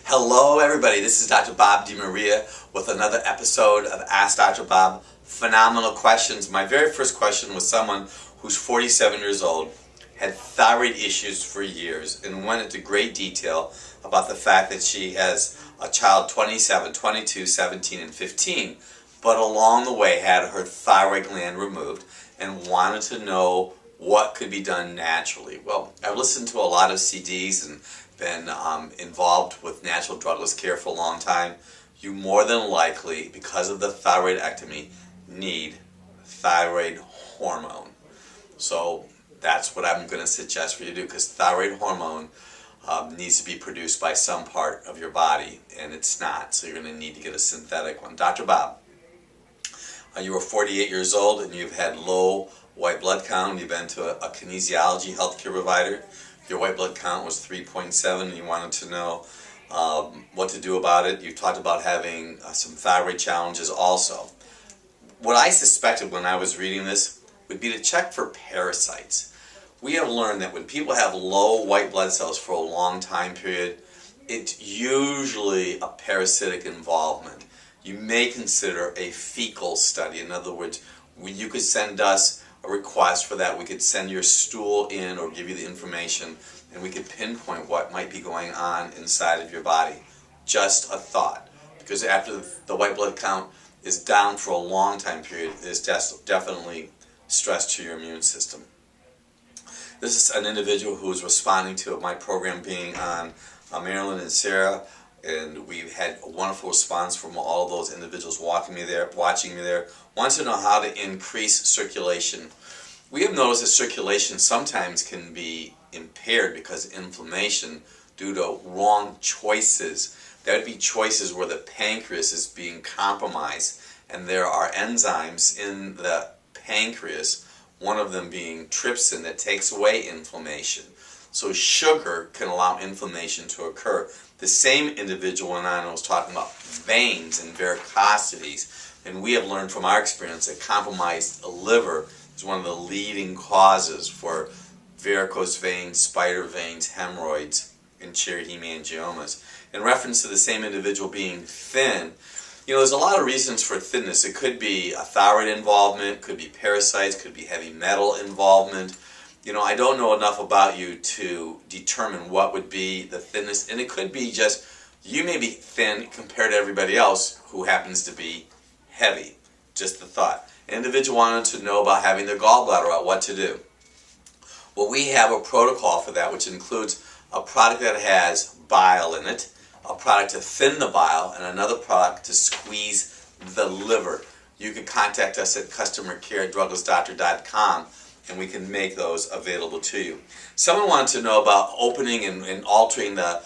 Hello everybody, this is Dr. Bob DeMaria with another episode of Ask Dr. Bob. Phenomenal questions. My very first question was someone who's 47 years old, had thyroid issues for years, and went into great detail about the fact that she has a child 27, 22, 17, and 15, but along the way had her thyroid gland removed and wanted to know what could be done naturally. Well, I've listened to a lot of CDs and been involved with natural drugless care for a long time. You more than likely, because of the thyroidectomy, need thyroid hormone. So that's what I'm going to suggest for you to do, because thyroid hormone needs to be produced by some part of your body, and it's not. So you're going to need to get a synthetic one. Dr. Bob, you are 48 years old and you've had low white blood count. You've been to a kinesiology healthcare provider. Your white blood count was 3.7 and you wanted to know what to do about it. You talked about having some thyroid challenges also. What I suspected when I was reading this would be to check for parasites. We have learned that when people have low white blood cells for a long time period, it's usually a parasitic involvement. You may consider a fecal study. In other words, you could send us a request for that. We could send your stool in or give you the information, and we could pinpoint what might be going on inside of your body. Just a thought, because after the white blood count is down for a long time period, there's definitely stress to your immune system. This is an individual who is responding to my program being on Marilyn and Sarah, and we've had a wonderful response from all of those individuals watching me there, wants to know how to increase circulation. We have noticed that circulation sometimes can be impaired because of inflammation due to wrong choices. That would be choices where the pancreas is being compromised, and there are enzymes in the pancreas, one of them being trypsin, that takes away inflammation. So sugar can allow inflammation to occur. The same individual went on and was talking about veins and varicosities, and we have learned from our experience that compromised liver is one of the leading causes for varicose veins, spider veins, hemorrhoids, and cherry hemangiomas. In reference to the same individual being thin, there's a lot of reasons for thinness. It could be a thyroid involvement, could be parasites, could be heavy metal involvement. I don't know enough about you to determine what would be the thinness, and it could be just you may be thin compared to everybody else who happens to be heavy. Just the thought. An individual wanted to know about having their gallbladder out, what to do. Well, we have a protocol for that, which includes a product that has bile in it, a product to thin the bile, and another product to squeeze the liver. You can contact us at customercare@druglessdoctor.com, and we can make those available to you. Someone wanted to know about opening and altering the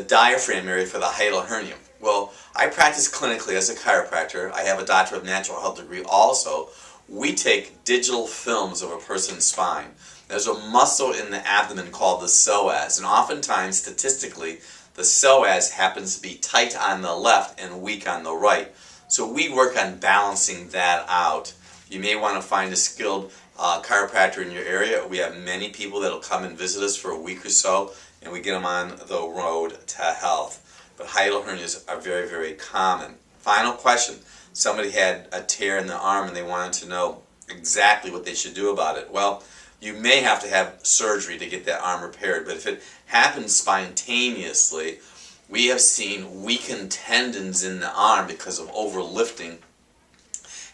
diaphragm area for the hiatal hernia. Well, I practice clinically as a chiropractor. I have a Doctor of Natural Health degree also. We take digital films of a person's spine. There's a muscle in the abdomen called the psoas, and oftentimes, statistically, the psoas happens to be tight on the left and weak on the right. So we work on balancing that out. You may want to find a skilled chiropractor in your area. We have many people that will come and visit us for a week or so, and we get them on the road to health. But hiatal hernias are very, very common. Final question. Somebody had a tear in the arm and they wanted to know exactly what they should do about it. Well, you may have to have surgery to get that arm repaired, but if it happens spontaneously, we have seen weakened tendons in the arm because of overlifting,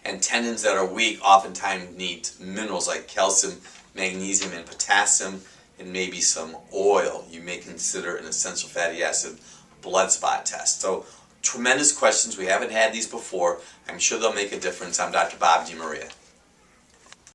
and tendons that are weak oftentimes need minerals like calcium, magnesium, and potassium, and maybe some oil. You may consider an essential fatty acid blood spot test. So, tremendous questions. We haven't had these before. I'm sure they'll make a difference. I'm Dr. Bob DeMaria.